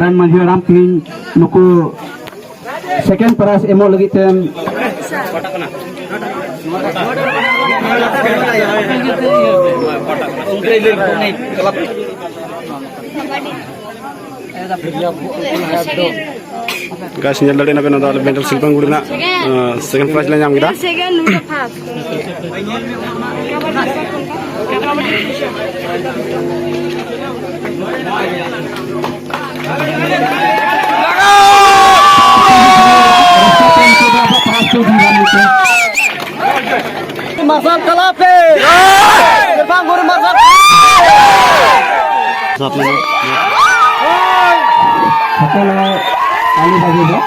ran Manji Ram tin nuku second prize emo lagi tem guys nyel dali na pe na dal bental silpang gudi na second prize la nyam gida second nuda first Masam kalape Jepang guru masam साथ में Hotel Ali bagi